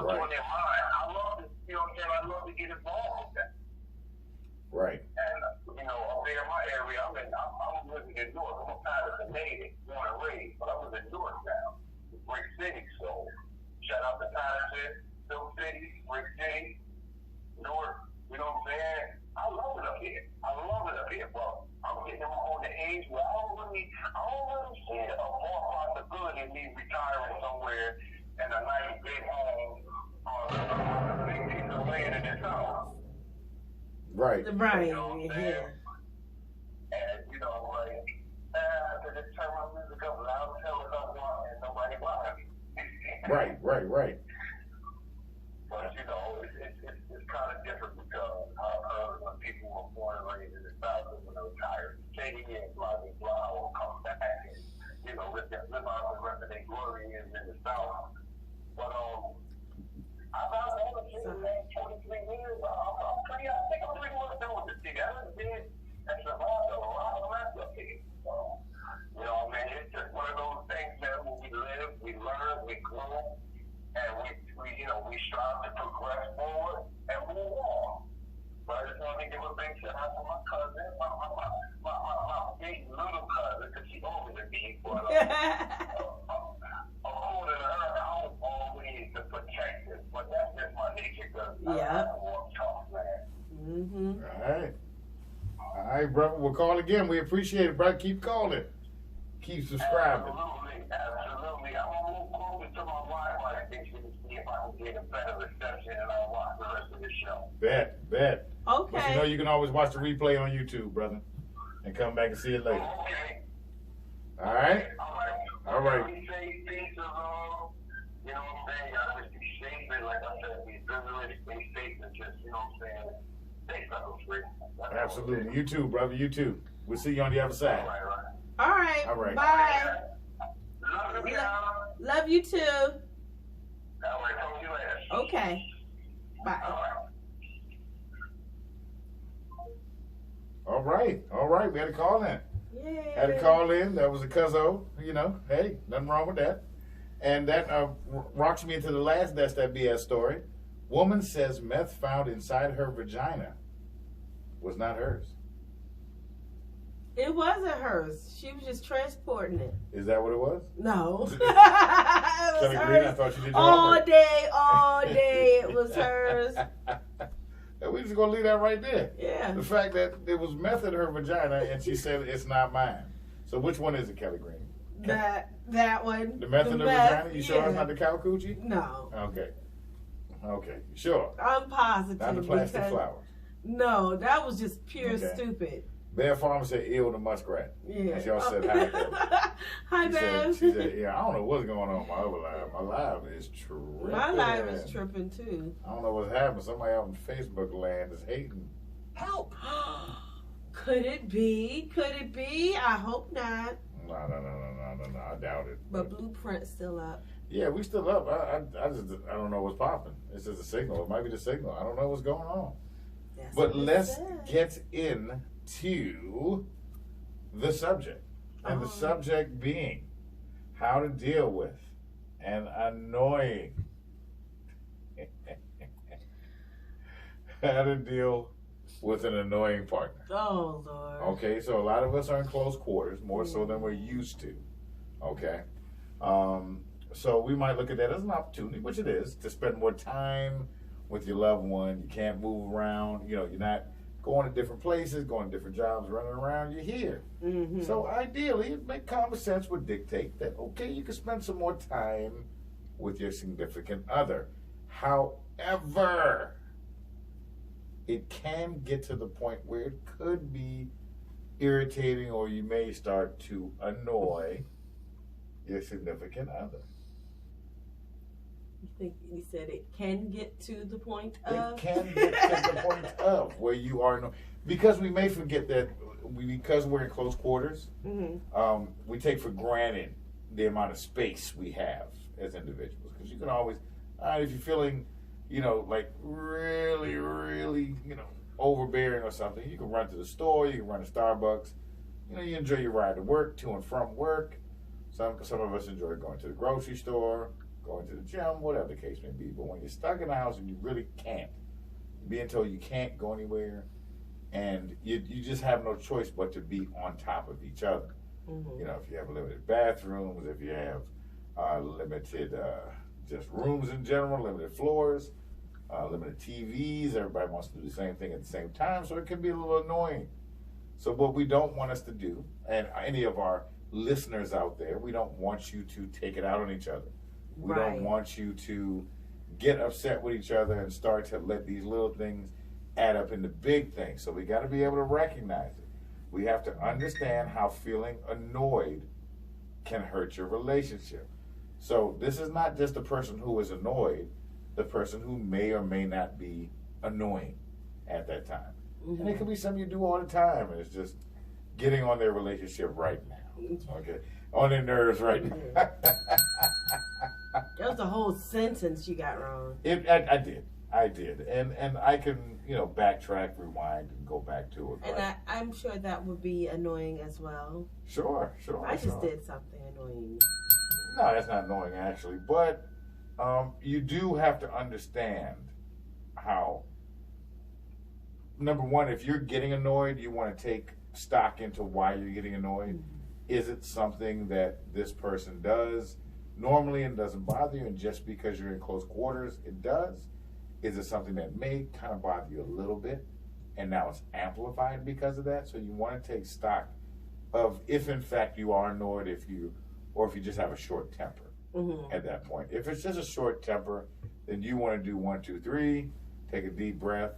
what's on their mind. I love to, you know what I'm saying? I love to get involved with that. Right. And, you know, up there in my area, I'm living in North. I'm a Patterson native, born and raised, but I live in North now, Brick City. So, shout out to Patterson, Silk City, Brick City, North. You know what I'm saying? I love it up here. Bro. I'm getting on the age where I don't really see a more possibility of me retiring somewhere and a nice big home on a big piece of land in this house. Right. Right. You know what I'm saying? And, you know, like, I could just turn my music up loud and tell it up and nobody buys me. Right. But, you know, it's kind of different because I've heard when people were born and raised in the South and when they retired, 10 years, blah, will come back and, you know, live out the rest of their glory in the South. But, I've only been in the last 23 years. I think I'm pretty much done with the city. I done did and survived a lot of life up here. So, you know, man, it's just one of those things, man, where we live, we learn, we grow, and we strive to progress forward and move on. But I just want to give a big shout out to my cousin, my big little cousin, because she's older than me. But according to her, I don't always to protect it, but that's just my nature because I want to talk, man. All right, brother. We'll call again. We appreciate it, brother. Keep calling. Keep subscribing. Absolutely. I'm going to move closer to my Wi-Fi station to see if I can get a better reception and I'll watch the rest of the show. Bet. Okay. But you know you can always watch the replay on YouTube, brother, and come back and see it later. Okay. All right. You know what I'm saying? Y'all just be safe and like I said, be vigilant, stay safe and just, you know what I'm saying, stay free. Absolutely. You too, brother. You too. We'll see you on the other side. All right. Bye. Love you too. Okay. Bye. All right. We had a call in. Yay. Had a call in. That was a cuzzo. You know, hey, nothing wrong with that. And that rocks me into the last That's That BS story. Woman says meth found inside her vagina was not hers. It wasn't hers. She was just transporting it. Is that what it was? No. Keli Green, I thought you did your all day. It was hers. And we just gonna leave that right there. Yeah. The fact that there was meth in her vagina and she said it's not mine. So which one is it, Keli Green? That one. The meth in the vagina? You sure it's not the cow coochie? No. Okay. Sure. I'm positive. Not the plastic flowers. No, that was just pure stupid. Bear Farmer said, ew, the muskrat. Yeah. And y'all said hi. Hi, Bev. She said, yeah, I don't know what's going on in my other live. My live is tripping. My live is tripping, too. I don't know what's happening. Somebody out in Facebook land is hating. Help. Could it be? I hope not. No. I doubt it. But Blueprint's still up. Yeah, we still up. I don't know what's popping. It's just a signal. It might be the signal. I don't know what's going on. That's but let's get into the subject. And the subject being how to deal with an annoying. How to deal with an annoying partner. Oh, Lord. Okay, so a lot of us are in close quarters, more so than we're used to. Okay? So we might look at that as an opportunity, which it is, to spend more time with your loved one. You can't move around. You know, you're not going to different places, going to different jobs, running around. You're here. Mm-hmm. So ideally, it makes common sense would dictate that, okay, you can spend some more time with your significant other. However, it can get to the point where it could be irritating, or you may start to annoy your significant other. You think you said it can get to the point of? It can get to the point of where you are, because we may forget that because we're in close quarters, we take for granted the amount of space we have as individuals. Because you can always, if you're feeling, like really, really, overbearing or something, you can run to the store, you can run to Starbucks. You enjoy your ride to work, to and from work. Some of us enjoy going to the grocery store. going to the gym, whatever the case may be. But when you're stuck in the house and you really can't, being told you can't go anywhere, and you just have no choice but to be on top of each other. You know, if you have limited bathrooms, if you have limited just rooms in general, limited floors, limited TVs, everybody wants to do the same thing at the same time, so it can be a little annoying. So what we don't want us to do, and any of our listeners out there, we don't want you to take it out on each other. We don't want you to get upset with each other and start to let these little things add up into big things. So we got to be able to recognize it. We have to understand how feeling annoyed can hurt your relationship. So this is not just the person who is annoyed, the person who may or may not be annoying at that time. And it could be something you do all the time, and it's just getting on their relationship right now. Okay? On their nerves right now. That was a whole sentence you got wrong. I did. And I can, backtrack, rewind, and go back to it. And I'm sure that would be annoying as well. Sure. I just did something annoying. No, that's not annoying, actually. But you do have to understand how, number one, if you're getting annoyed, you want to take stock into why you're getting annoyed. Is it something that this person does normally and doesn't bother you, and just because you're in close quarters, it does? Is it something that may kind of bother you a little bit, and now it's amplified because of that? So you want to take stock of if, in fact, you are annoyed, or if you just have a short temper at that point. If it's just a short temper, then you want to do 1, 2, 3, take a deep breath,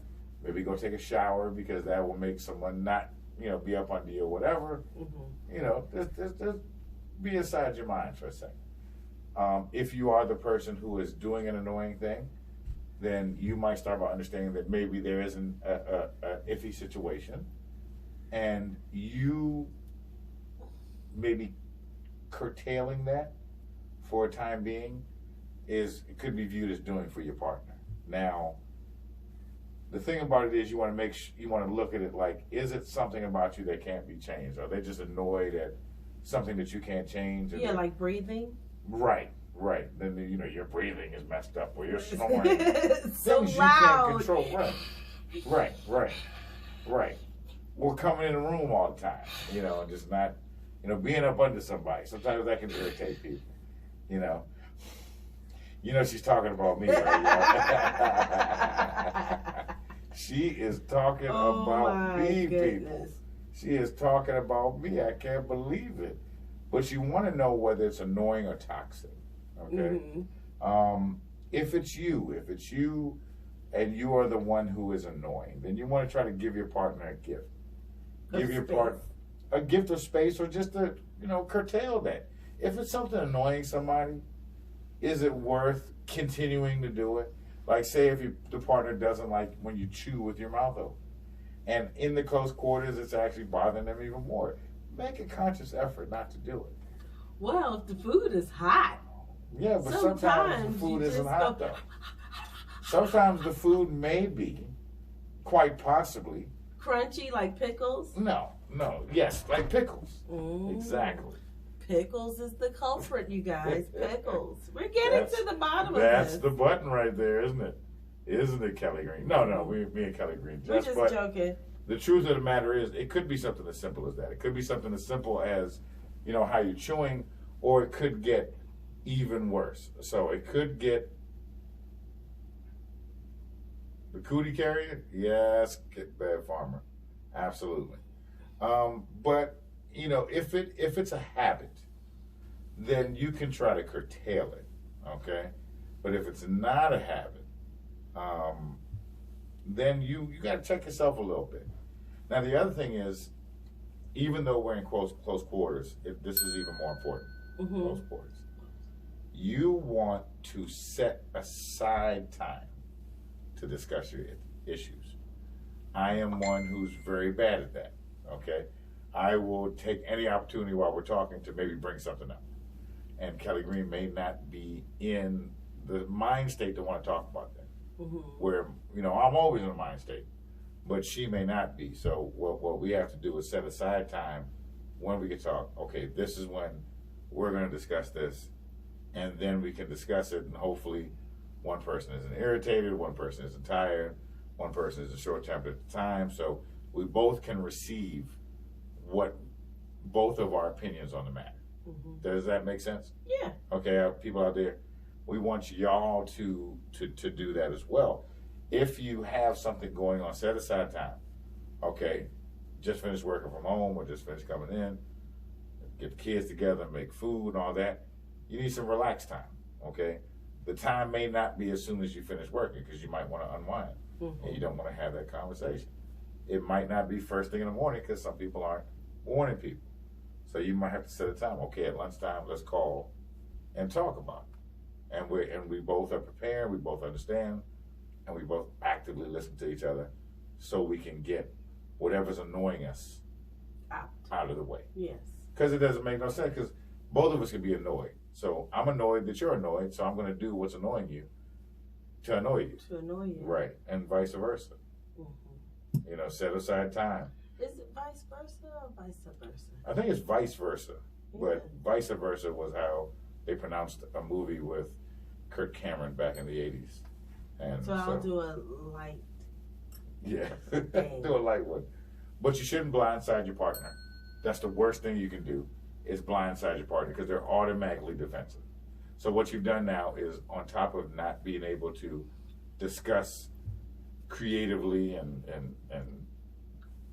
maybe go take a shower, because that will make someone not, be up under you or whatever. Just be inside your mind for a second. If you are the person who is doing an annoying thing, then you might start by understanding that maybe there is an iffy situation, and you maybe curtailing that for a time being it could be viewed as doing for your partner. Now, the thing about it is you want to look at it like, is it something about you that can't be changed? Are they just annoyed at something that you can't change? Yeah, like breathing. Right. Then your breathing is messed up, or you're snoring. So things loud. You can't control. Right. Or coming in the room all the time, and just not, being up under somebody. Sometimes that can irritate people. She's talking about me, right? She is talking about me, people. She is talking about me. I can't believe it. But you want to know whether it's annoying or toxic. Okay? If it's you and you are the one who is annoying, then you want to try to give your partner a gift. Give your partner a gift of space, or just to, curtail that. If it's something annoying somebody, is it worth continuing to do it? Like, say if the partner doesn't like when you chew with your mouth open, and in the close quarters it's actually bothering them even more, make a conscious effort not to do it. Well, if the food is hot. Yeah, but sometimes the food isn't hot, though. Sometimes the food may be, quite possibly, crunchy, like pickles? No. Yes, like pickles. Exactly. Pickles is the culprit, you guys. Pickles. We're getting to the bottom of this. That's the button right there, isn't it? Isn't it, Kelly Green? No, me and Kelly Green. We're just joking. The truth of the matter is, it could be something as simple as that. It could be something as simple as, how you're chewing, or it could get even worse. So it could get the cootie carrier. Yes, get bad farmer. Absolutely. But if it's a habit, then you can try to curtail it. Okay. But if it's not a habit, then you got to check yourself a little bit. Now, the other thing is, even though we're in close quarters, this is even more important. Close quarters. You want to set aside time to discuss your issues. I am one who's very bad at that. Okay, I will take any opportunity while we're talking to maybe bring something up, and Kelly Green may not be in the mind state to want to talk about that. Where I'm always in a mind state, but she may not be. So what we have to do is set aside time when we can talk. Okay, this is when we're going to discuss this, and then we can discuss it, and hopefully one person isn't irritated, one person isn't tired, one person isn't short-tempered at the time, so we both can receive what both of our opinions on the matter. Does that make sense? Yeah. Okay, people out there, we want y'all to do that as well. If you have something going on, set aside time. Okay, just finished working from home or just finished coming in, get the kids together, make food and all that. You need some relaxed time, okay? The time may not be as soon as you finish working because you might want to unwind and you don't want to have that conversation. It might not be first thing in the morning because some people aren't morning people. So you might have to set a time. Okay, at lunchtime, let's call and talk about it. And we both are prepared, we both understand, and we both actively listen to each other so we can get whatever's annoying us out of the way. Yes. Because it doesn't make no sense, because both of us can be annoyed. So I'm annoyed that you're annoyed, so I'm going to do what's annoying you to annoy you. To annoy you. Right, and vice versa. You know, set aside time. Is it vice versa or vice versa? I think it's vice versa, but vice versa was how they pronounced a movie with Kirk Cameron back in the 80s. And so I'll do a light. Yeah, do a light one. But you shouldn't blindside your partner. That's the worst thing you can do, is blindside your partner, because they're automatically defensive. So what you've done now is, on top of not being able to discuss creatively and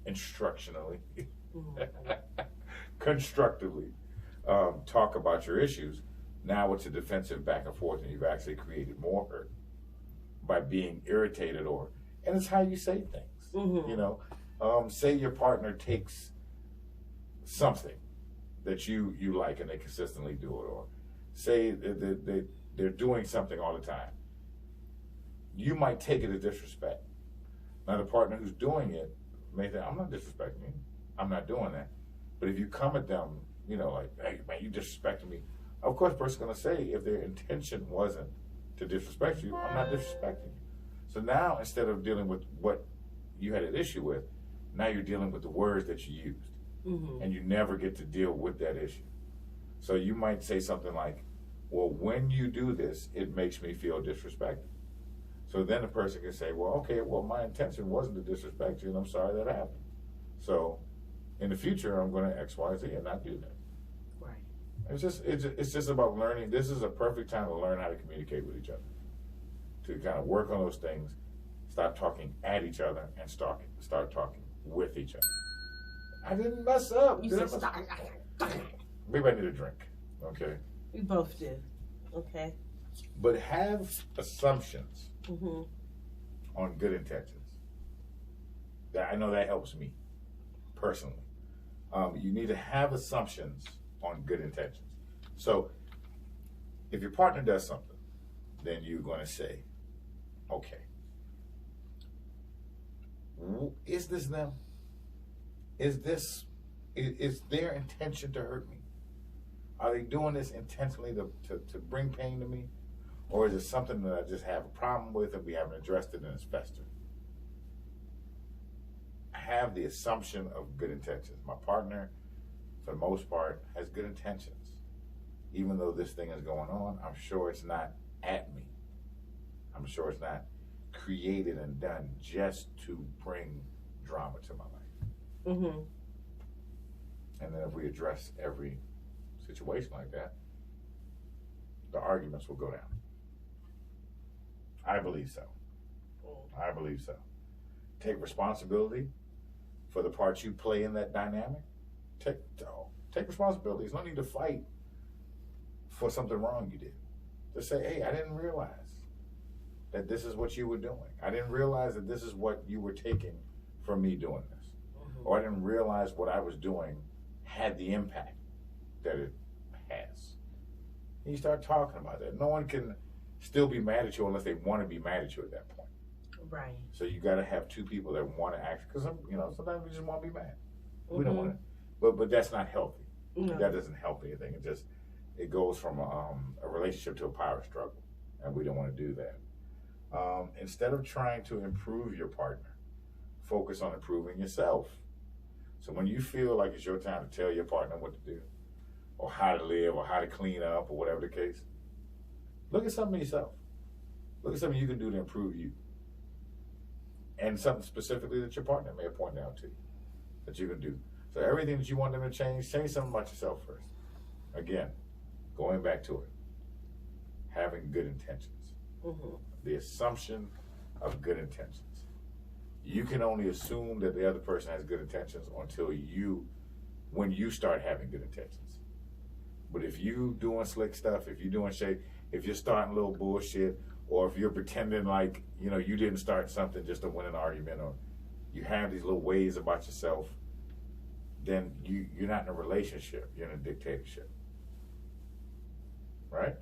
instructionally, constructively, talk about your issues, now it's a defensive back and forth, and you've actually created more hurt by being irritated, and it's how you say things. You know, say your partner takes something that you like and they consistently do it, or say that they're doing something all the time. You might take it as disrespect. Now the partner who's doing it may think, I'm not disrespecting you, I'm not doing that. But if you come at them, you know, like, hey man, you disrespecting me, of course the person's gonna say, if their intention wasn't to disrespect you, I'm not disrespecting you. So now, instead of dealing with what you had an issue with, now you're dealing with the words that you used. And you never get to deal with that issue. So you might say something like, well, when you do this, it makes me feel disrespected. So then the person can say, well, okay, well, my intention wasn't to disrespect you, and I'm sorry that happened. So in the future, I'm going to X, Y, Z and not do that. Right. It's just about learning. This is a perfect time to learn how to communicate with each other, to kind of work on those things, stop talking at each other, and start talking with each other. I didn't mess up. You said stop. Maybe I need a drink. Okay. We both did. Okay. But have assumptions on good intentions. I know that helps me personally. You need to have assumptions on good intentions. So if your partner does something, then you're going to say, okay, is this them? Is their intention to hurt me? Are they doing this intentionally to bring pain to me? Or is it something that I just have a problem with and we haven't addressed it and it's festered? I have the assumption of good intentions. My partner, for the most part, has good intentions. Even though this thing is going on, I'm sure it's not at me. I'm sure it's not created and done just to bring drama to my life. And then if we address every situation like that, the arguments will go down. I believe so. I believe so. Take responsibility for the part you play in that dynamic. Take responsibility. There's no need to fight for something wrong you did. Just say, hey, I didn't realize that this is what you were doing. I didn't realize that this is what you were taking from me doing this. Or I didn't realize what I was doing had the impact that it has. And you start talking about that. No one can still be mad at you unless they want to be mad at you at that point. Right. So you got to have two people that want to act, because sometimes we just want to be mad. We don't want to, but that's not healthy. No. That doesn't help anything. It goes from a relationship to a power struggle, and we don't want to do that. Instead of trying to improve your partner, focus on improving yourself. So when you feel like it's your time to tell your partner what to do, or how to live, or how to clean up, or whatever the case, Look at something yourself. Look at something you can do to improve you. And something specifically that your partner may have pointed out to you that you can do. So everything that you want them to change something about yourself first. Again, going back to it, having good intentions. The assumption of good intentions. You can only assume that the other person has good intentions when you start having good intentions. But if you doing slick stuff, if you're doing shit, if you're starting a little bullshit, or if you're pretending like, you didn't start something just to win an argument, or you have these little ways about yourself, then you're not in a relationship, you're in a dictatorship. Right?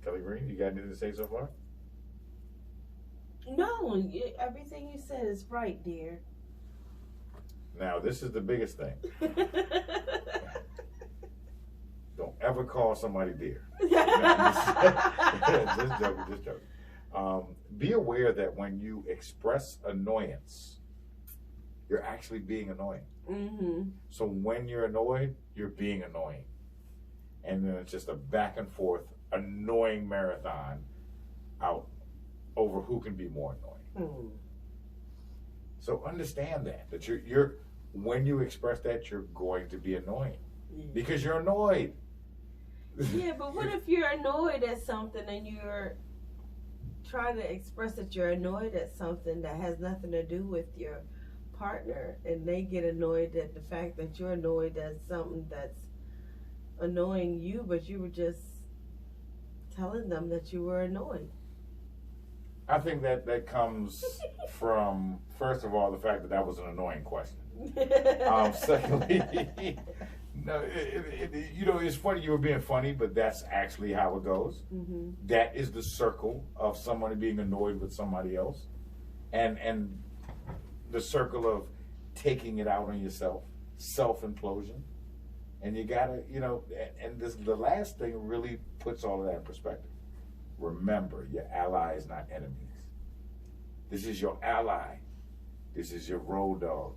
Kelly Green, you got anything to say so far? No, everything you said is right, dear. Now, this is the biggest thing. Don't ever call somebody dear. Just joking. Be aware that when you express annoyance, you're actually being annoying. So when you're annoyed, you're being annoying. And then it's just a back and forth, annoying marathon out over who can be more annoying. So understand that you're when you express that, you're going to be annoying because you're annoyed. Yeah, but what if you're annoyed at something and you're trying to express that you're annoyed at something that has nothing to do with your partner, and they get annoyed at the fact that you're annoyed at something that's annoying you, but you were just telling them that you were annoyed? I think that comes from, first of all, the fact that was an annoying question. Secondly, no, it's funny you were being funny, but that's actually how it goes. That is the circle of somebody being annoyed with somebody else, and the circle of taking it out on yourself, self-implosion. And you gotta, and the last thing really puts all of that in perspective. Remember, your ally is not enemies. This is your ally. This is your road dog.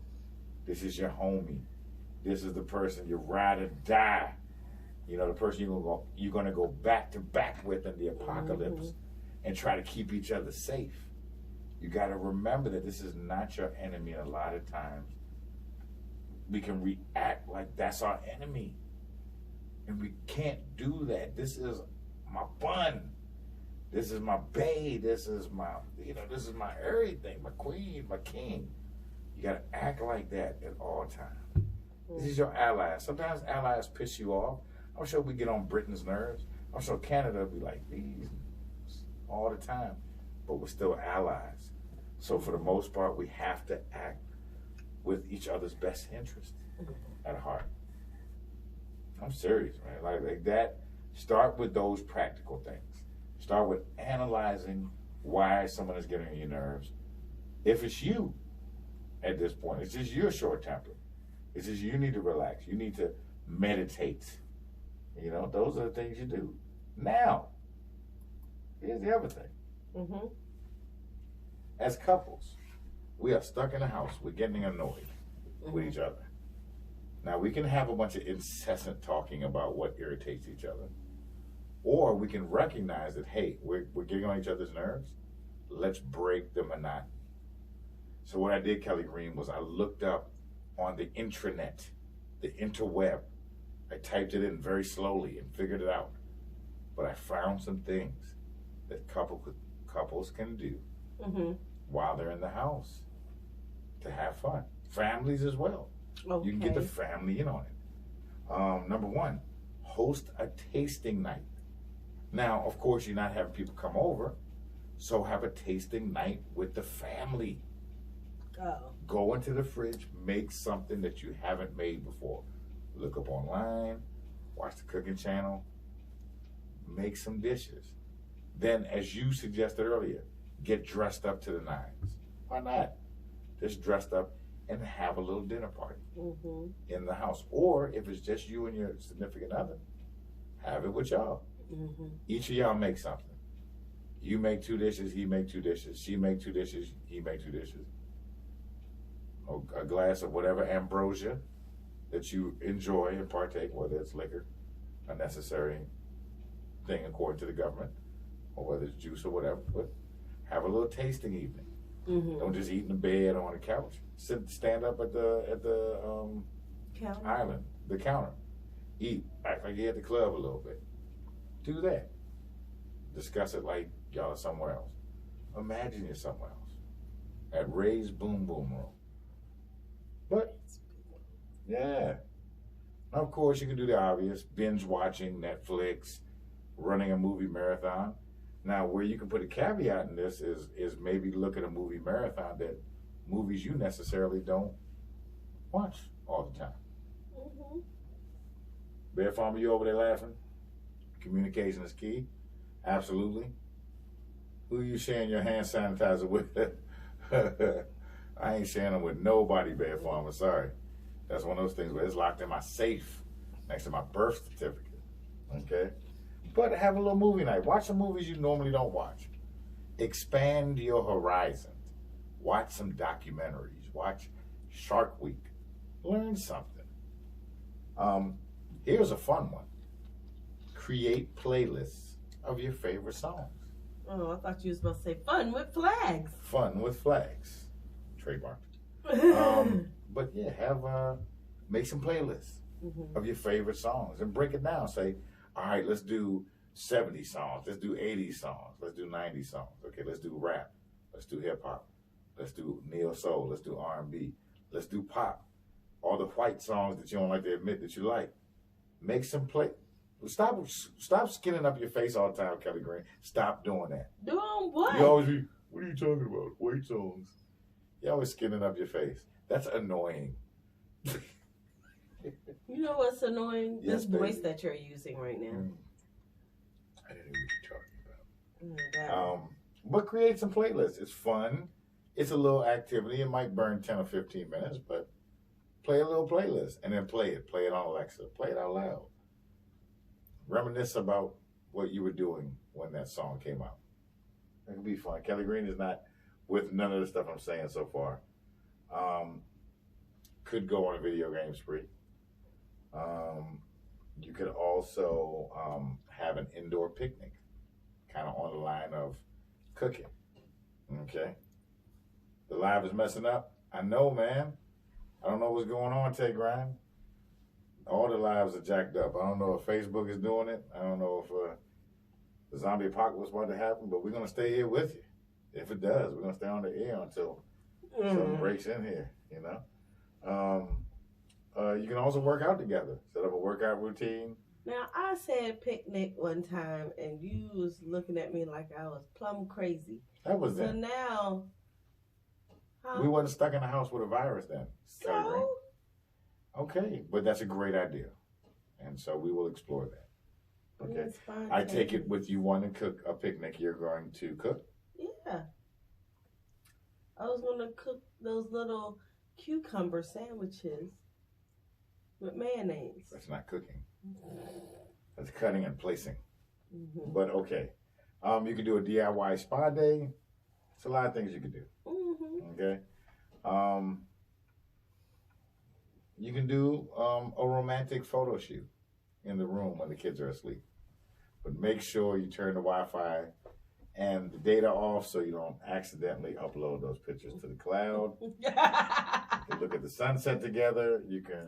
This is your homie. This is the person you ride or die. The person you're gonna go back to back with in the apocalypse and try to keep each other safe. You gotta remember that this is not your enemy. And a lot of times we can react like that's our enemy. And we can't do that. This is my bun. This is my bae. This is my, this is my everything, my queen, my king. You gotta act like that at all times. This is your ally. Sometimes allies piss you off. I'm sure we get on Britain's nerves. I'm sure Canada will be like these all the time, but we're still allies. So for the most part, we have to act with each other's best interest at heart. I'm serious, man. Like that. Start with those practical things. Start with analyzing why someone is getting on your nerves. If it's you at this point, it's just you're short tempered. It's just you need to relax. You need to meditate. Those are the things you do. Now, here's the other thing. As couples, we are stuck in a house. We're getting annoyed with each other. Now, we can have a bunch of incessant talking about what irritates each other. Or we can recognize that, hey, we're getting on each other's nerves. Let's break the monotony. So what I did, Kelly Green, was I looked up on the intranet, the interweb. I typed it in very slowly and figured it out. But I found some things that couples can do while they're in the house to have fun. Families as well. Okay. You can get the family in on it. Number one, host a tasting night. Now, of course, you're not having people come over, so have a tasting night with the family. Go into the fridge, make something that you haven't made before. Look up online, watch the cooking channel, make some dishes. Then, as you suggested earlier, get dressed up to the nines. Why not? Just dressed up and have a little dinner party in the house. Or if it's just you and your significant other, have it with y'all. Each of y'all make something. You make 2 dishes, he make 2 dishes, she make 2 dishes, he make 2 dishes. A glass of whatever ambrosia that you enjoy and partake, whether it's liquor, unnecessary, thing according to the government, or whether it's juice or whatever. But have a little tasting evening. Don't just eat in the bed or on the couch. Stand up at the Counter. island, the counter. Eat. Act like you're at the club a little bit. Do that. Discuss it like y'all are somewhere else. Imagine you're somewhere else. At Ray's Boom Boom Room. But, yeah. Of course, you can do the obvious. Binge watching Netflix, running a movie marathon. Now, where you can put a caveat in this is maybe look at a movie marathon that movies you necessarily don't watch all the time. Bear Farmer, you over there laughing? Communication is key. Absolutely. Who are you sharing your hand sanitizer with? I ain't sharing them with nobody, Bear Farmer. Sorry. That's one of those things where it's locked in my safe next to my birth certificate. Okay? But have a little movie night. Watch some movies you normally don't watch. Expand your horizons. Watch some documentaries. Watch Shark Week. Learn something. Here's a fun one. Create playlists of your favorite songs. Oh, I thought you was supposed to say fun with flags. Fun with flags. Trademark. But yeah, make some playlists of your favorite songs and break it down. Say, all right, let's do 70 songs. Let's do 80 songs. Let's do 90 songs. Okay, let's do rap. Let's do hip hop. Let's do neo soul. Let's do R&B. Let's do pop. All the white songs that you don't like to admit that you like. Make some play. Stop skinning up your face all the time, Kelly Green. Stop doing that. Doing what? You always be, what are you talking about? White songs. You always skinning up your face. That's annoying. You know what's annoying? Yes, this voice baby. that you're using right now. I didn't know what you're talking about. But create some playlists. It's fun. It's a little activity. It might burn 10 or 15 minutes, but play a little playlist and then play it. Play it on Alexa. Play it out loud. Reminisce about what you were doing when that song came out. It can be fun. Kelly Green is not with none of the stuff I'm saying so far. Could go on a video game spree. You could also have an indoor picnic, kind of on the line of cooking. Okay? The live is messing up. I know, man. I don't know what's going on, Tay Grind. All the lives are jacked up. I don't know if Facebook is doing it. I don't know if the zombie apocalypse is about to happen, but we're going to stay here with you. If it does, we're going to stay on the air until something breaks in here, you know? You can also work out together. Set up a workout routine. Now, I said picnic one time, and you was looking at me like I was plumb crazy. That was So then. now... We wasn't stuck in the house with a virus then. Kelly Green. So? Okay, but that's a great idea. And so we will explore that. Okay. It's fine. I take it with you wanting to cook a picnic, you're going to cook? Yeah. I was going to cook those little cucumber sandwiches with mayonnaise. That's not cooking. That's cutting and placing. Mm-hmm. But okay. You can do a DIY spa day. It's a lot of things you can do. Mm-hmm. Okay. You can do a romantic photo shoot in the room when the kids are asleep. But make sure you turn the Wi-Fi and the data off so you don't accidentally upload those pictures to the cloud. You can look at the sunset together. You can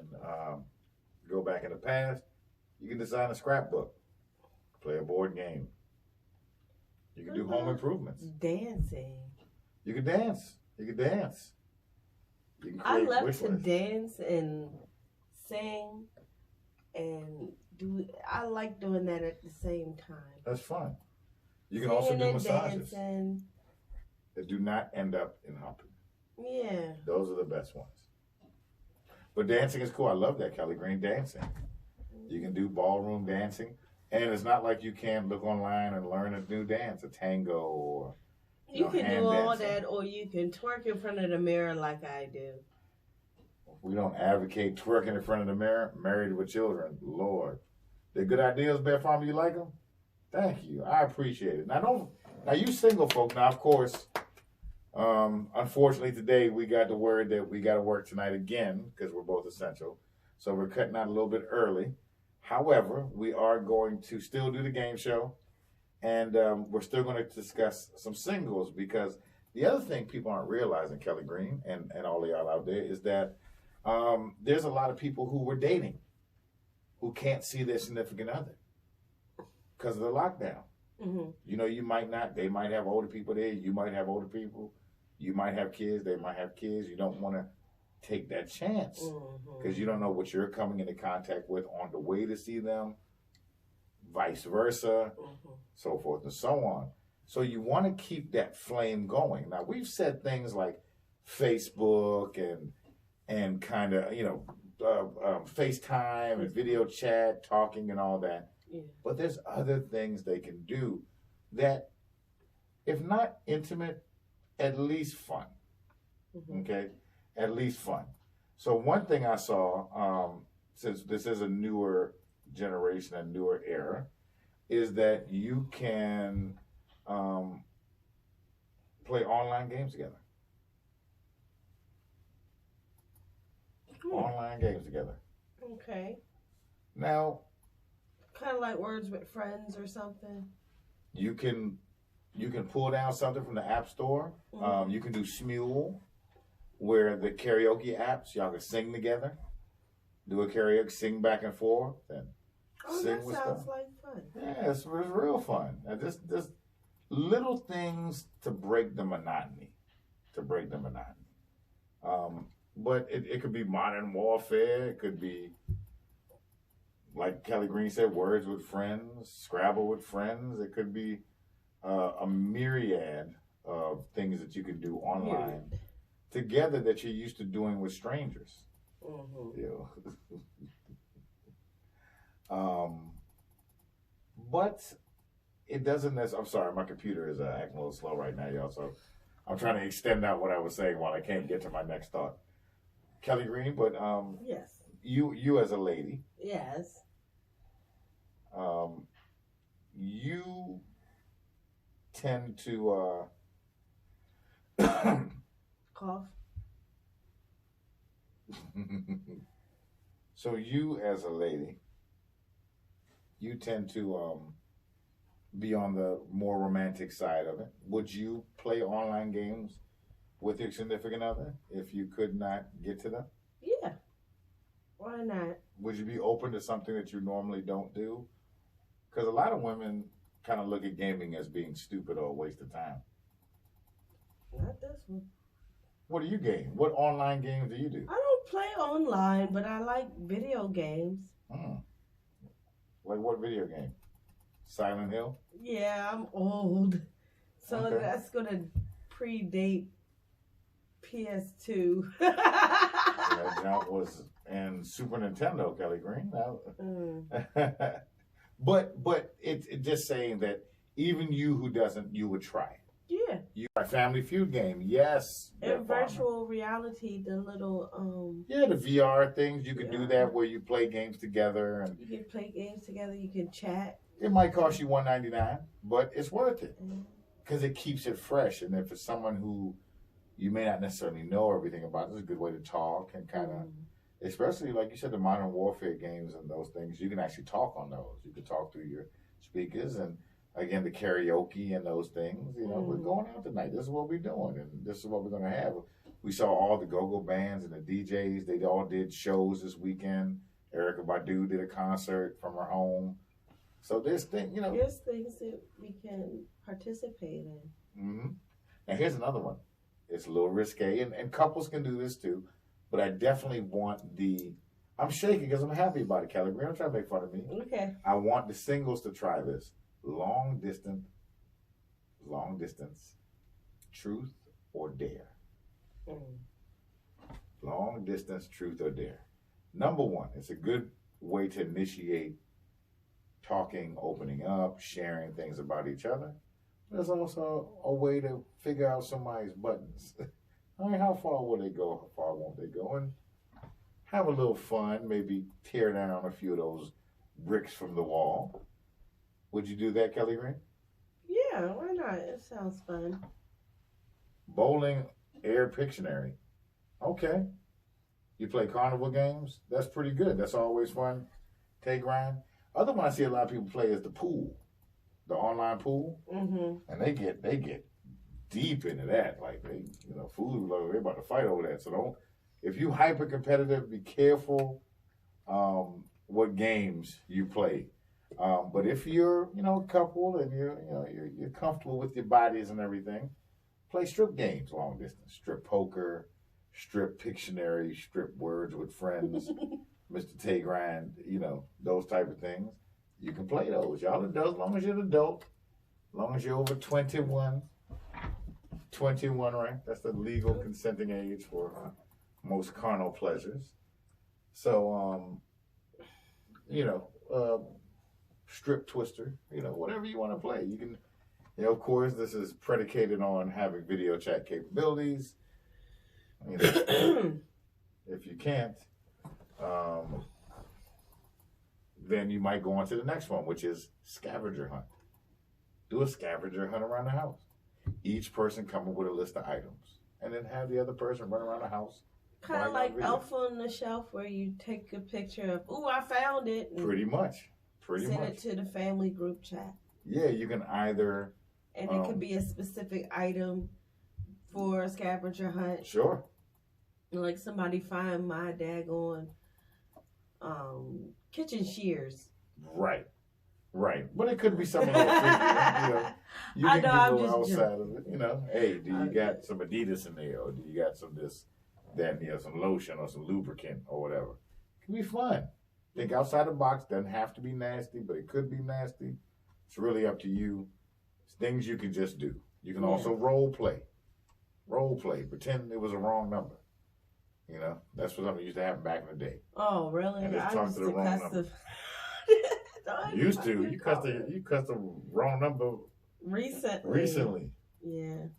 go back in the past. You can design a scrapbook. Play a board game. You can do home improvements. Dancing. You can dance. You can dance. You can I create love wish to lists. dance and sing and do. I like doing that at the same time. That's fun. You can also do Singing and massages dancing. that do not end up in humping. Yeah. Those are the best ones. But dancing is cool. I love that, Kelly Green, dancing. You can do ballroom dancing. And it's not like you can't look online and learn a new dance, a tango or You know, can hand do all dancing. that, or you can twerk in front of the mirror like I do. We don't advocate twerking in front of the mirror. Married with children, Lord. They're good ideas, Bear Farmer. You like them? Thank you. I appreciate it. Now you single folk. Now, of course, unfortunately today we got the word that we got to work tonight again because we're both essential. So we're cutting out a little bit early. However, we are going to still do the game show, and we're still going to discuss some singles, because the other thing people aren't realizing, Kelly Green and all of y'all out there, is that there's a lot of people who were dating who can't see their significant other because of the lockdown. Mm-hmm. You know, they might have older people there, you might have older people, you might have kids, they might have kids. You don't want to take that chance because you don't know what you're coming into contact with on the way to see them, vice versa, so forth and so on. So you want to keep that flame going. Now, we've said things like Facebook and kind of, FaceTime and video chat, talking and all that. Yeah. But there's other things they can do that, if not intimate, at least fun. Okay? At least fun. So one thing I saw, since this is a newer generation, a newer era, is that you can play online games together. Online games together. Okay. Now, kind of like Words with Friends or something. you can pull down something from the App Store. You can do Smule, where the karaoke apps, y'all can sing together, do a karaoke, sing back and forth, and sing that with sounds stuff. like fun. Yeah, it's real fun. Now, just little things to break the monotony. But it could be modern warfare. It could be, like Kelly Green said, Words with Friends, Scrabble with friends. It could be a myriad of things that you can do online together that you're used to doing with strangers. You know? But it doesn't necessarily. I'm sorry, my computer is acting a little slow right now, y'all. So I'm trying to extend out what I was saying while I can't get to my next thought. Kelly Green, but yes, you as a lady, yes, you tend to cough. So you as a lady, you tend to be on the more romantic side of it. Would you play online games with your significant other if you could not get to them? Yeah. Why not? Would you be open to something that you normally don't do? Because a lot of women kind of look at gaming as being stupid or a waste of time. Not this one. What do you game? What online games do you do? I don't play online, but I like video games. Like what video game? Silent Hill? Yeah, I'm old. So Okay. that's going to predate PS2. That jump was in Super Nintendo, Kelly Green. But it's just saying that even you who doesn't, you would try it. Yeah. You a Family Feud game, yes. And virtual reality, the little Yeah, the VR things, you could do that where you play games together, and you can play games together, you can chat. it might cost you $199, but it's worth it because it keeps it fresh. And if it's someone who you may not necessarily know everything about, it's a good way to talk and kind of, especially like you said, the modern warfare games and those things, you can actually talk on those. You can talk through your speakers, and again, the karaoke and those things. You know, we're going out tonight. This is what we're doing, and this is what we're going to have. We saw all the go-go bands and the DJs. They all did shows this weekend. Erykah Badu did a concert from her home. So there's things, There's things that we can participate in. And here's another one. It's a little risque, and couples can do this too. But I definitely want I'm shaking because I'm happy about it, Kelly Green. Don't try to make fun of me. Okay. I want the singles to try this. Long distance, truth or dare. Long distance, truth or dare. Number one, it's a good way to initiate talking, opening up, sharing things about each other. There's also a way to figure out somebody's buttons. I mean, how far will they go? How far won't they go? And have a little fun, maybe tear down a few of those bricks from the wall. Would you do that, Kelly Green? Yeah, why not? It sounds fun. Bowling Air Pictionary. Okay. You play carnival games? That's pretty good. That's always fun Tay grind. Other one I see a lot of people play is the pool, the online pool, and they get deep into that. Like they, food, like, they about to fight over that. So don't. If you hyper competitive, be careful what games you play. But if you're a couple and you're comfortable with your bodies and everything, play strip games long distance, strip poker, strip Pictionary, strip Words with Friends, Mr. Tay Grind, those type of things. You can play those. Y'all adults, as long as you're an adult, as long as you're over 21, right? That's the legal consenting age for most carnal pleasures. So, strip twister, whatever you want to play. You can, of course, this is predicated on having video chat capabilities. If you can't, then you might go on to the next one, which is scavenger hunt. Do a scavenger hunt around the house. Each person come up with a list of items, and then have the other person run around the house. Kind of like Elf on the Shelf, where you take a picture of, "Ooh, I found it." Pretty much. Send it to the family group chat. Yeah, you can either. And it could be a specific item for a scavenger hunt. Sure. Like somebody find my daggone kitchen shears. Right. But it could be something a little freaky. You can get a little outside of it. Hey, do you got some Adidas in there, or do you got some this, that, some lotion or some lubricant or whatever? It can be fun. Think outside the box. Doesn't have to be nasty, but it could be nasty. It's really up to you. It's things you can just do. You can also role play. Pretend it was a wrong number. That's what something used to happen back in the day. Oh, really? And just talk to the wrong number. Used to. You cussed the wrong number recently. Yeah.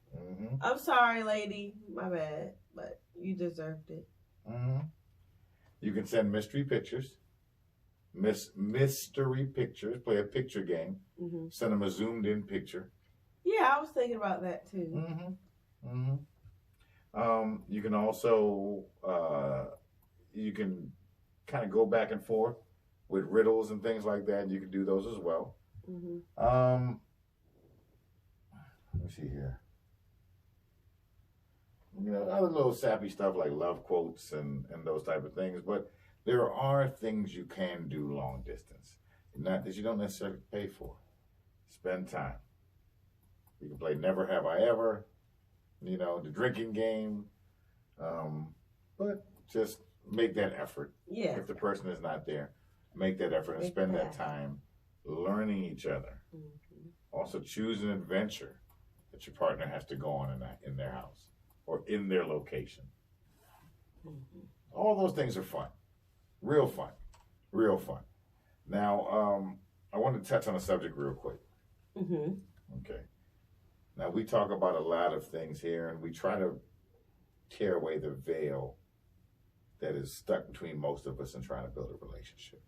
I'm sorry, lady. My bad. But you deserved it. You can send mystery pictures. Mystery pictures. Play a picture game. Send them a zoomed in picture. Yeah, I was thinking about that too. You can also you can kind of go back and forth with riddles and things like that. You can do those as well. Let me see here. Other little sappy stuff like love quotes and those type of things. But there are things you can do long distance, not that you don't necessarily pay for. Spend time. You can play Never Have I Ever, the drinking game, but just make that effort. Yeah. If the person is not there, make that effort and spend that time learning each other. Also, choose an adventure that your partner has to go on in their house or in their location. All those things are fun. Real fun. Now, I want to touch on a subject real quick. Okay. Now, we talk about a lot of things here, and we try to tear away the veil that is stuck between most of us in trying to build a relationship.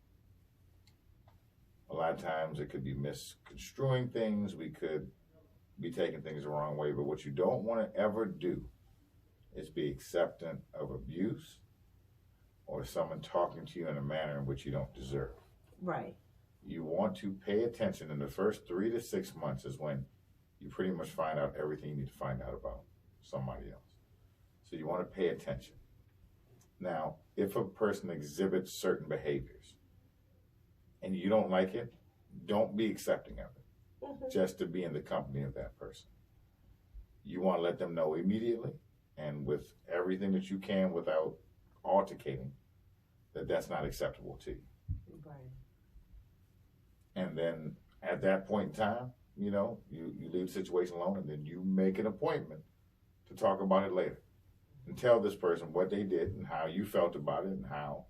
A lot of times it could be misconstruing things. We could be taking things the wrong way. But what you don't want to ever do is be acceptant of abuse or someone talking to you in a manner in which you don't deserve. Right. You want to pay attention. In the first 3 to 6 months is when you pretty much find out everything you need to find out about somebody else. So you want to pay attention. Now, if a person exhibits certain behaviors and you don't like it, don't be accepting of it just to be in the company of that person. You want to let them know immediately and with everything that you can without altercating that that's not acceptable to you. Right. And then at that point in time, you leave the situation alone, and then you make an appointment to talk about it later and tell this person what they did and how you felt about it and how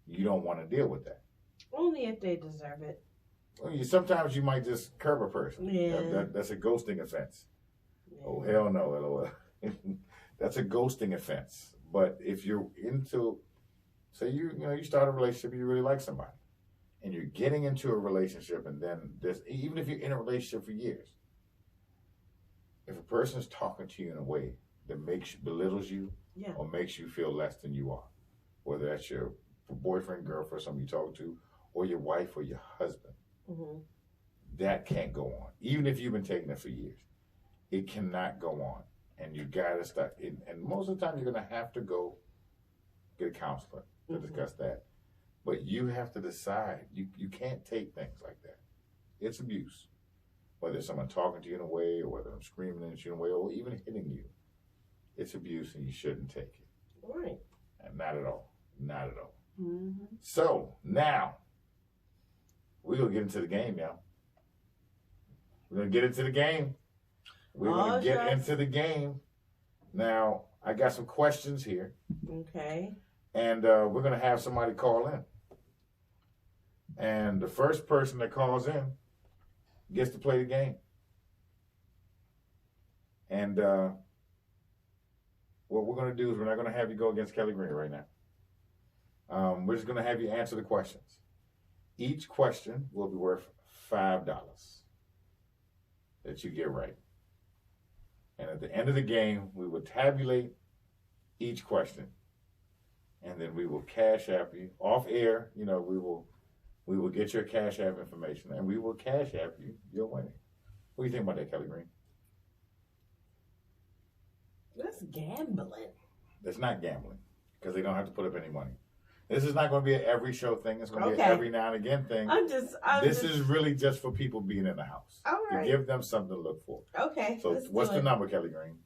you don't want to deal with that. Only if they deserve it. Well, sometimes you might just curb a person. Yeah. That's a ghosting offense. Yeah. Oh, hell no, LOL. That's a ghosting offense. But if you're into, say you start a relationship and you really like somebody, and you're getting into a relationship, and then even if you're in a relationship for years, if a person is talking to you in a way that belittles you or makes you feel less than you are, whether that's your boyfriend, girlfriend, someone you talk to, or your wife or your husband. Mm-hmm. That can't go on. Even if you've been taking it for years, it cannot go on. And you got to start. And most of the time, you're going to have to go get a counselor to discuss that. But you have to decide. You can't take things like that. It's abuse. Whether it's someone talking to you in a way, or whether I'm screaming at you in a way, or even hitting you. It's abuse, and you shouldn't take it. Right. And not at all. Not at all. Mm-hmm. So, now, we're going to get into the game, y'all. We're going to get into the game. We're going to get into the game. Now, I got some questions here. Okay. And we're going to have somebody call in. And the first person that calls in gets to play the game. And what we're going to do is we're not going to have you go against Kelly Green right now. We're just going to have you answer the questions. Each question will be worth $5 that you get right. And at the end of the game, we will tabulate each question. And then we will cash app you off air. You know, we will get your cash app information, and we will cash app you your winning. What do you think about that, Kelly Green? That's gambling. That's not gambling, because they don't have to put up any money. This is not going to be an every show thing. It's going to be an every now and again thing. This is really just for people being in the house. All right. To give them something to look for. Okay. So what's the number, Kelly Green?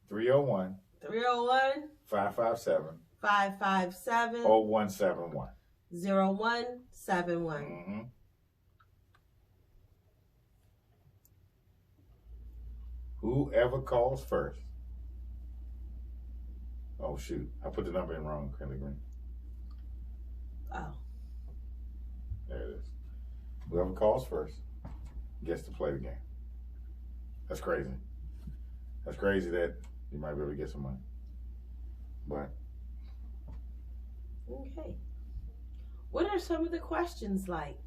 301. 301. 557. 557. 0171. 0171. Mm-hmm. Whoever calls first. Oh, shoot. I put the number in wrong, Kelly Green. Oh. There it is. Whoever calls first gets to play the game. That's crazy. That's crazy that you might be able to get some money. But. Okay. What are some of the questions like?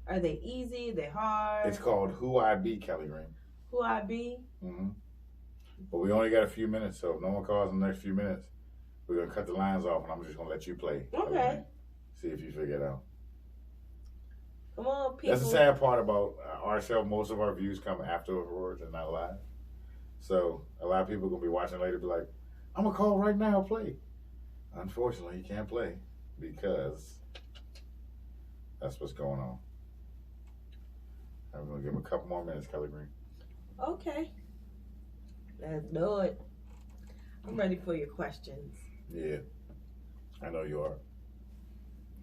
Are they easy? Are they hard? It's called Who I Be, Kelly Green. Who I Be? Mm-hmm. But we only got a few minutes, so if no one calls in the next few minutes, we're going to cut the lines off, and I'm just going to let you play. Okay. See if you figure it out. Come on, people. That's the sad part about our show. Most of our views come afterwards and not live. So a lot of people are going to be watching later and be like, I'm going to call right now, play. Unfortunately, you can't play because that's what's going on. I'm going to give him a couple more minutes, Kelly Green. Okay. Let's do it. I'm ready for your questions. Yeah. I know you are.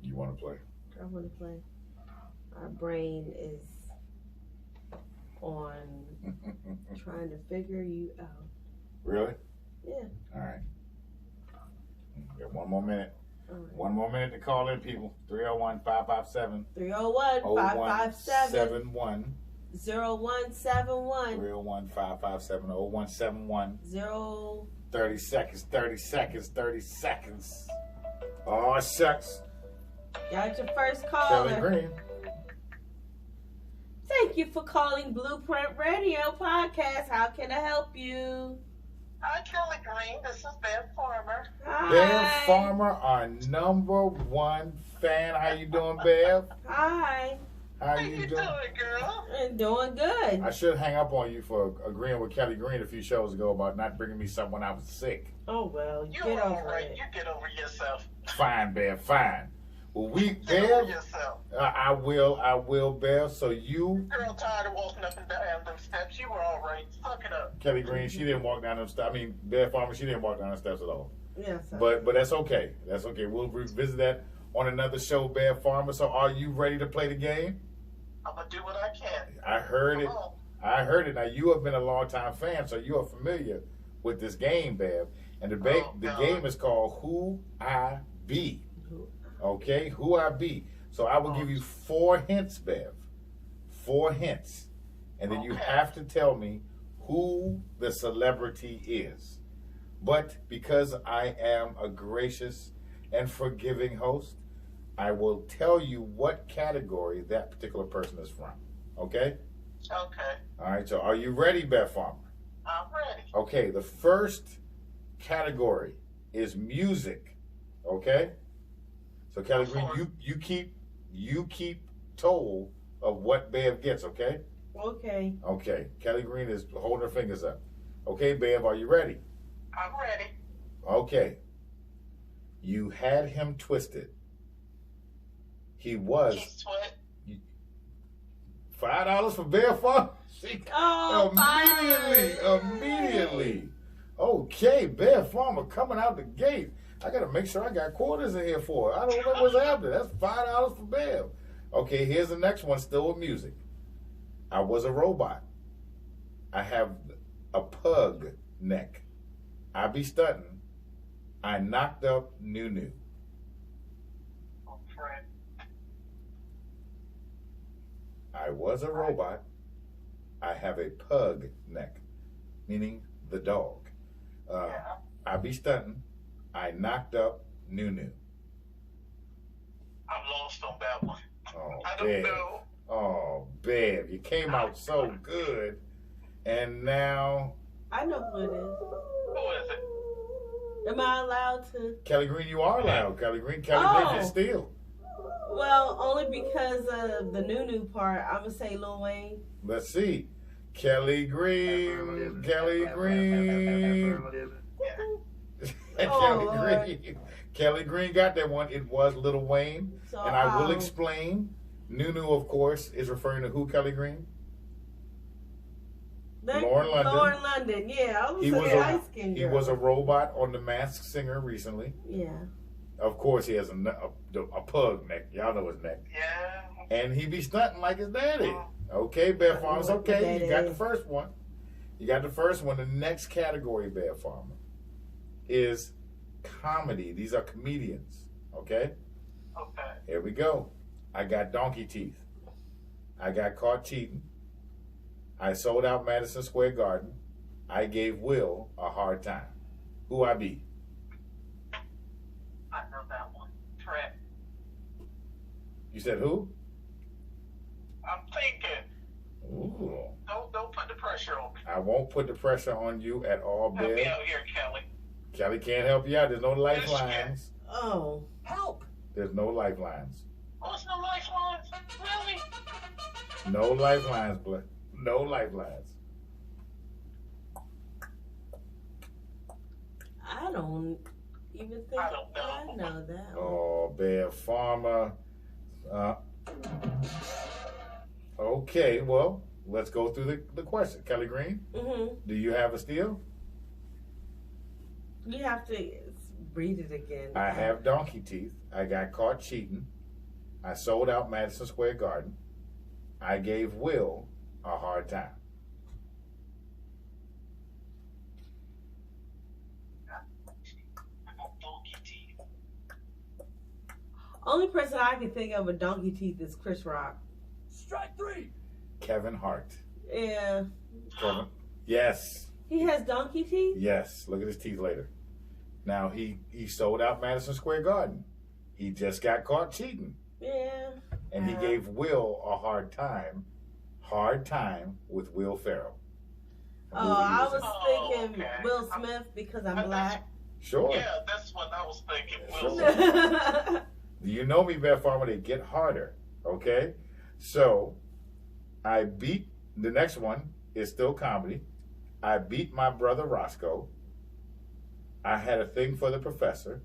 You want to play. I want to play. Our brain is on trying to figure you out. Really? Yeah. All right. Got one more minute. All right. One more minute to call in, people. 301-557. 301-557. 0171. 0171. 301-557-0171. 30 seconds, 30 seconds, 30 seconds. Oh, shucks. Got your first caller. Kelly Green. Thank you for calling Blueprint Radio Podcast. How can I help you? Hi, Kelly Green. This is Bev Farmer. Hi. Bev Farmer, our #1 fan. How you doing, Bev? Hi. How you doing? Girl? I'm doing good. I should hang up on you for agreeing with Kelly Green a few shows ago about not bringing me something when I was sick. Oh, well, You're get all over right. it. You get over yourself. Fine, Bev, fine. Well, Get Bev, over yourself. I will, Bev. So you, Girl, tired of walking up and down them steps. You were all right. Suck it up. Kelly Green, she didn't walk down them steps. I mean, Bev Farmer, she didn't walk down the steps at all. Yes, sir. But that's okay. That's okay. We'll revisit that on another show, Bev Farmer. So are you ready to play the game? I'm going to do what I can. I heard it. Come on. I heard it. Now, you have been a long-time fan, so you are familiar with this game, Bev. And the game is called Who I Be. Okay? Who I Be. So I will give you 4 hints, Bev. 4 hints. And then you have to tell me who the celebrity is. But because I am a gracious and forgiving host, I will tell you what category that particular person is from. Okay? Okay. All right. So are you ready, Bev Farmer? I'm ready. Okay. The first category is music. Okay? So Kelly Green, you keep you keep toll of what Bev gets, okay? Okay. Okay. Kelly Green is holding her fingers up. Okay, Bev, are you ready? I'm ready. Okay. You had him twisted. He was He's what? $5 for Bev Farm. Oh, Immediately. Okay, Bev Farmer coming out the gate. I gotta make sure I got quarters in here for her. I don't know what's happening. That's $5 for Bev. Okay, here's the next one, still with music. I was a robot. I have a pug neck. I be stunting. I knocked up Nunu. Oh, Fred. I was a robot. I have a pug neck, meaning the dog. I be stunting. I knocked up Nunu. I'm lost on that one. Oh, I don't know. Oh, Bev, you came out so good, and now I know who it is. Who is it? Am I allowed to? Kelly Green, you are loud. Kelly Green can steal. Well, only because of the Nunu part, I'm gonna say Lil Wayne. Let's see. Kelly Green. Kelly Green. Kelly Green got that one. It was Lil Wayne. So, And I will explain. Nunu, of course, is referring to who, Kelly Green? Lauren London. Lauren London, yeah. I was He was light-skinned he girl. was a robot on The Masked Singer recently. Yeah. Of course, he has a pug neck. Y'all know his neck. Yeah. And he be stunting like his daddy. Okay, Bear Farmer's okay. You got the first one. You got the first one. The next category, Bear Farmer, is comedy. These are comedians. Okay? Okay. Here we go. I got donkey teeth. I got caught cheating. I sold out Madison Square Garden. I gave Will a hard time. Who I be? I know that one. Fred. You said who? I'm thinking. Ooh. Don't put the pressure on me. I won't put the pressure on you at all, Help me Bear. out here, Kelly. Kelly can't help you out. There's no lifelines. Oh. Help. There's no lifelines. Oh, it's no lifelines. Really? No lifelines, Blair. No lifelines. I don't even think I don't know. I know that one. Oh, Bear Farmer. Okay, well, let's go through the question. Kelly Green, Mm-hmm. do you have a steal? You have to read it again. I have donkey teeth. I got caught cheating. I sold out Madison Square Garden. I gave Will a hard time. Donkey teeth. Only person I can think of with donkey teeth is Chris Rock. Strike three. Kevin Hart. Yeah. Kevin. Yes. He has donkey teeth? Yes. Look at his teeth later. Now he sold out Madison Square Garden. He just got caught cheating. Yeah. And he gave Will a hard time. Hard time with Will Ferrell. Oh, I was Oh, thinking okay. Will Smith because I'm I- black. Sure. Yeah, that's what I was thinking. Sure. Will. Do you know me, Bear Farmer? They get harder. Okay? So, I beat, the next one is still comedy. I beat my brother Roscoe. I had a thing for the professor.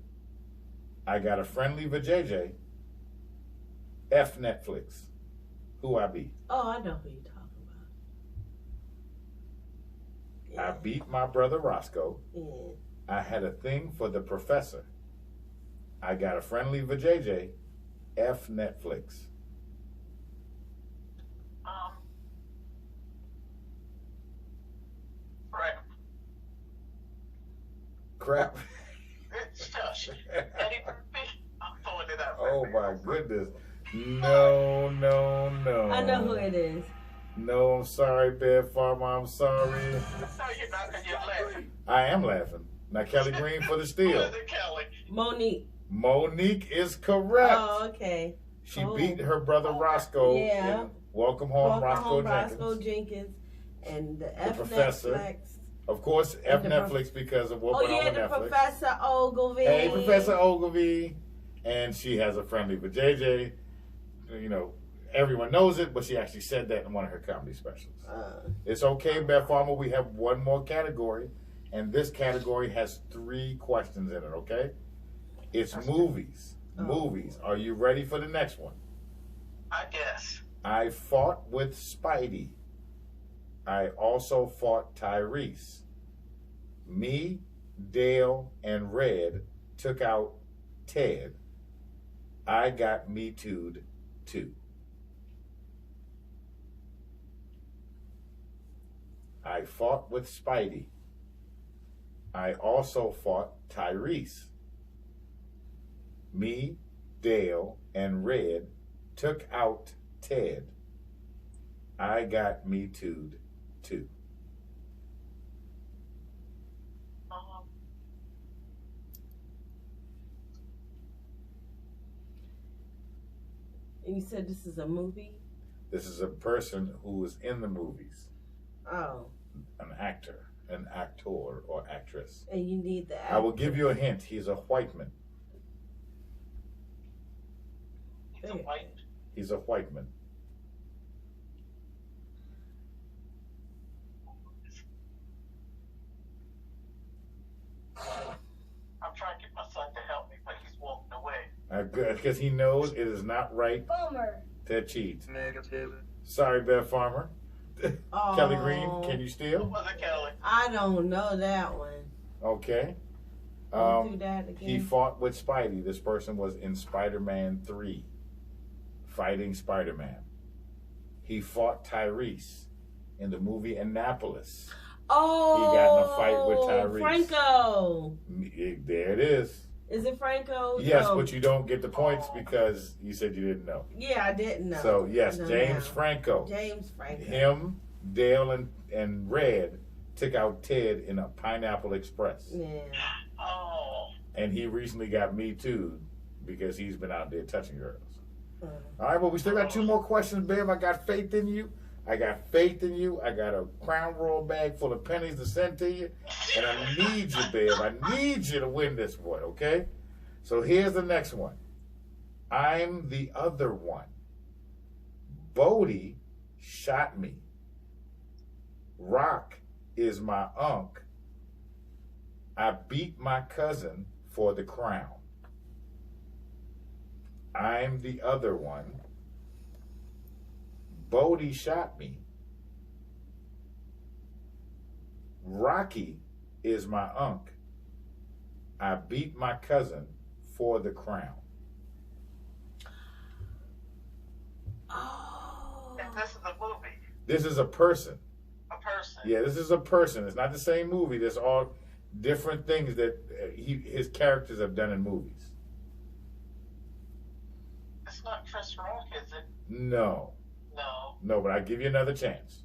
I got a friendly vajayjay. F Netflix. Who I beat? Oh, I know who you're talking about. I beat my brother Roscoe. Yeah. I had a thing for the professor. I got a friendly vajayjay. F Netflix. Right. Crap. Shush. Eddie Murphy. I'm throwing it out. Oh my goodness. No. I know who it is. No, I'm sorry, Bear Farmer. I'm sorry. No, you're not, because you're laughing. I am laughing. Now, Kelly Green for the Who steal. is it, Kelly? Monique. Monique is correct. Oh, okay. She beat her brother Roscoe Yeah. in Welcome Home, Welcome Roscoe home, Jenkins. Roscoe Jenkins. And the F Professor. Netflix. Of course, F the Netflix because of what Oh, went on yeah, with the Netflix. everyone knows it, but she actually said that in one of her comedy specials. It's okay, Beth Farmer. We have one more category, and this category has 3 questions in it, okay? It's movies. Movies. Are you ready for the next one? I guess. I fought with Spidey. I also fought Tyrese. Me, Dale, and Red took out Ted. I got Me Too'd too. I fought with Spidey. I also fought Tyrese. Me, Dale, and Red took out Ted. I got Me Too'd too. And you said this is a movie? This is a person who was in the movies. Oh. An actor, an actor or actress. And you need the actor. I will give you a hint. He's a white man. He's a white. He's a white man. I'm trying to get my son to help me, but he's walking away. Because he knows it is not right Bummer. to cheat. Negative. Sorry, Beth Farmer. Oh. Kelly Green, can you Who steal? was it, Kelly? I don't know that one. Okay. Do that again. He fought with Spidey. This person was in Spider-Man 3, fighting Spider-Man. He fought Tyrese in the movie Annapolis. Oh. He got in a fight with Tyrese. Franco. There it is. Is it Franco? Yes, No. but you don't get the points because you said you didn't know. Yeah, I didn't know. So, yes, No, James no. Franco. James Franco. Him, Dale, and Red took out Ted in a Pineapple Express. Yeah. Oh. And he recently got Me Too because he's been out there touching girls. Uh, All right, well, we still got 2 more questions, babe. I got faith in you. I got faith in you. I got a Crown Royal bag full of pennies to send to you. And I need you, babe. I need you to win this one, okay? So here's the next one. I'm the other one. Bodie shot me. Rock is my unk. I beat my cousin for the crown. I'm the other one. Bodie shot me. Rocky is my unk. I beat my cousin for the crown. oh. And this is a movie. This is a person. A person. Yeah, this is a person. It's not the same movie. There's all different things that his characters have done in movies. It's not Chris Rock, is it? No. No. But I'll give you another chance.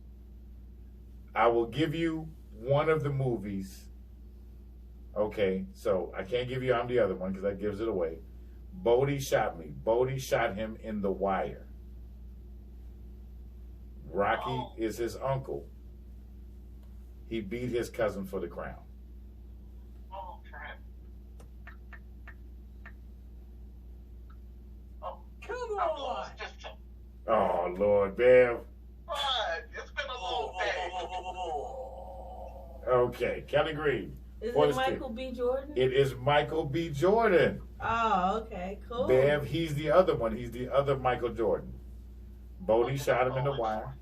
I will give you one of the movies. Okay, so I can't give you I'm the other one because that gives it away. Bodie shot me. Bodie shot him in The Wire. Rocky is his uncle. He beat his cousin for the crown. Oh, crap. Oh, Come I'm on. lost. Just Oh, Lord, Bev. what? It's been a long day. Okay, Kelly Green. Is What it is Michael B. Jordan? It is Michael B. Jordan. Oh, okay, cool. Bev, he's the other one. He's the other Michael Jordan. Bodie shot him in The Wire.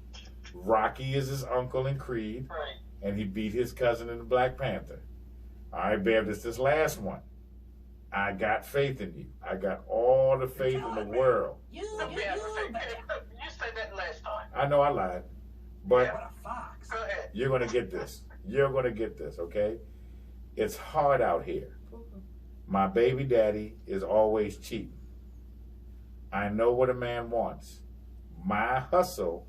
Rocky is his uncle in Creed. Right. And he beat his cousin in the Black Panther. All right, Bev, this last one. I got faith in you. I got all the faith in the world. You, You said that last time. I know I lied, but Yeah. fox. Go ahead. you're going to get this. You're going to get this, okay? It's hard out here. My baby daddy is always cheating. I know what a man wants. My hustle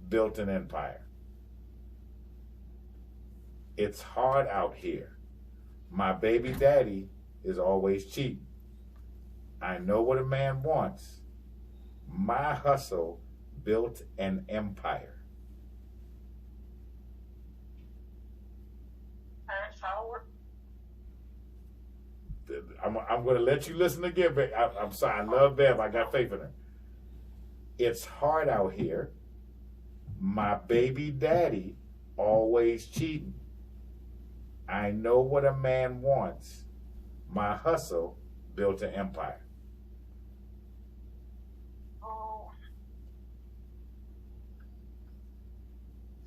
built an empire. It's hard out here. My baby daddy is always cheating. I know what a man wants. My hustle built an empire. Terrence Howard. I'm going to let you listen again, but I'm sorry. I love Bev. I got faith in her. It's hard out here. My baby daddy always cheating. I know what a man wants. My hustle built an empire. Oh.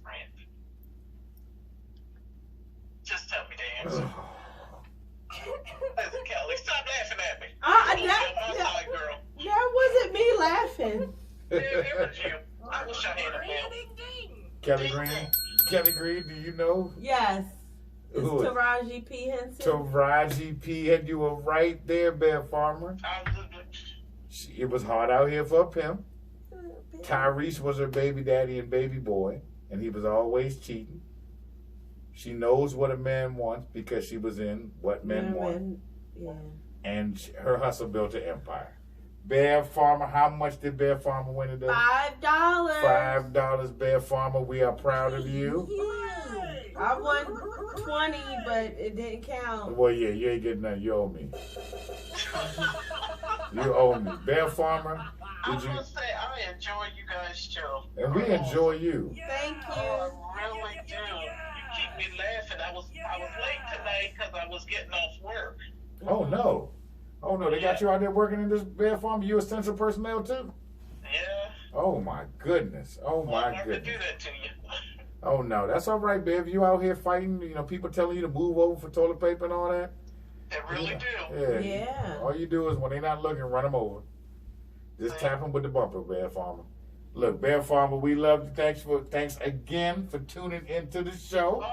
Friend. Just tell me the answer. Listen, Kelly, stop laughing at me. Girl. That wasn't me laughing. It was you. I wish I had a man. Kelly Green? Kelly Green, do you know? Yes. It's Who is- Taraji P. Henson. Taraji P. And you were right there, Bear Farmer. It was hard out here for a pimp. Tyrese was her baby daddy and baby boy, and he was always cheating. She knows what a man wants because she was in What Men Want. Yeah. And her hustle built an empire. Bear Farmer, how much did Bear Farmer win today? $5. $5, Bear Farmer. We are proud of you. Yeah. I won 20, but it didn't count. Well, yeah, you ain't getting nothing. You owe me. You owe me. Bear Farmer, I must say, I enjoy you guys' show. and we enjoy you. Thank you. I really do. You keep me laughing. I was late tonight because I was getting off work. Oh, no. Oh, no, they got you out there working in this Bear Farmer? You essential personnel, too? Yeah. Oh, my goodness. Oh, my I goodness. could do that to you. Oh, no, that's all right, Bev. You out here fighting, people telling you to move over for toilet paper and all that? They really do. Yeah. Yeah. All you do is when they're not looking, run them over. Just tap them with the bumper, Bear Farmer. Look, Bear Farmer, we love you. Thanks again for tuning into the show.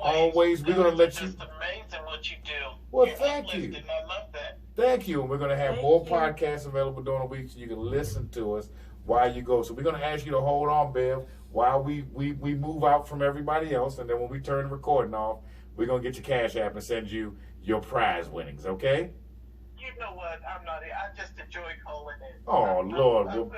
Always. We're going to let you. It's just amazing what you do. Well, You're thank you. uplifting. I love that. Thank you. And we're going to have Thank more you. podcasts available during the week so you can listen to us while you go. So we're going to ask you to hold on, Bev, while we move out from everybody else. And then when we turn the recording off, we're going to get your Cash App and send you your prize winnings, okay? You know what? I'm not. I just enjoy calling in. Oh, Lord. No.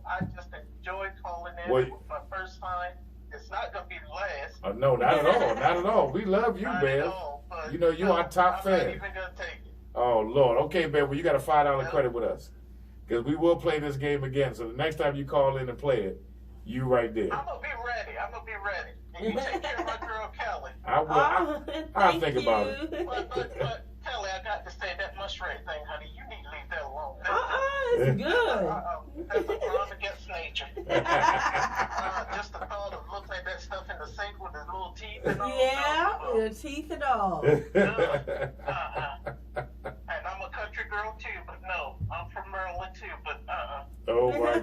I just enjoy calling in. Well, It was my first time. It's not going to be the last. No, not at all. Not at all. We love you, Not at Bev. all, but, You know, you're our top I'm fan. not even going to take it. Oh, Lord. Okay, Bev, well, you got a $5 credit with us. Because we will play this game again. So the next time you call in and play it, you right there. I'm going to be ready. And you take care of my girl, Kelly. I will. I'll think about it. But Kelly, I got to say that mushroom thing, honey. You need to leave that alone. It's good. That's a crime against nature. Just the thought of looking at that stuff in the sink with his little teeth and all. Yeah, the teeth and all. And I'm a country girl too, but no, I'm from Maryland too, but Oh my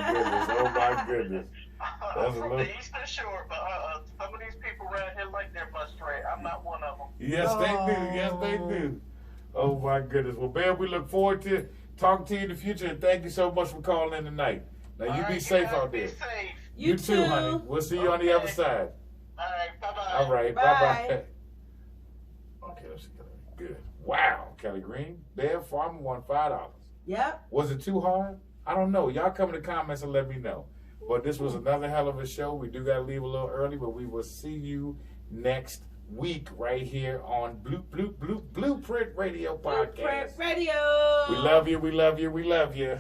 goodness. I'm from the Eastern Shore, but some of these people around here like their mushroom. I'm not one of them. Yes, they do. Oh my goodness. Well, Bev, we look forward to talking to you in the future, and thank you so much for calling in tonight. Now, you be safe out there. Be safe. You too, honey. We'll see you on the other side. All right, bye-bye. All right, Bye. bye-bye. Okay, let's see. Good. Wow, Kelly Green. Bev Farmer won $5. Yep. Was it too hard? I don't know. Y'all come in the comments and let me know. But this was another hell of a show. We do got to leave a little early, but we will see you next week right here on Blueprint Radio Podcast. Blueprint Radio. We love you. We love you. We love you.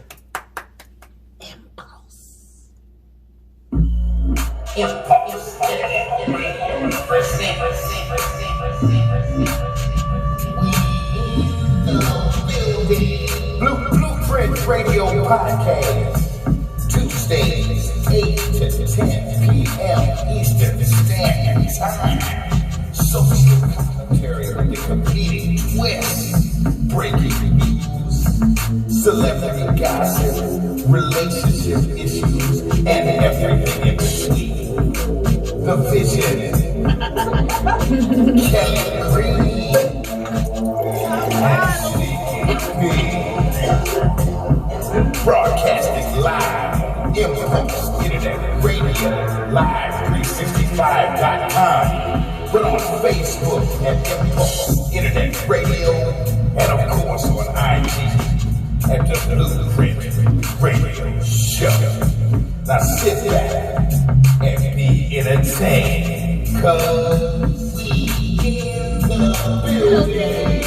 Blueprint Radio Podcast. Tuesdays, 8 to 10 p.m. Eastern Standard Time. Social commentary on the competing twists, breaking news, celebrity gossip, relationship issues, and everything in between. The Vision, Keli Green, broadcasting live, Impulse Internet Radio, live365.com, but on Facebook at Impulse Internet Radio, and of course on IG at the Blueprint Radio Show. Now sit back and be entertained, cause we in the building.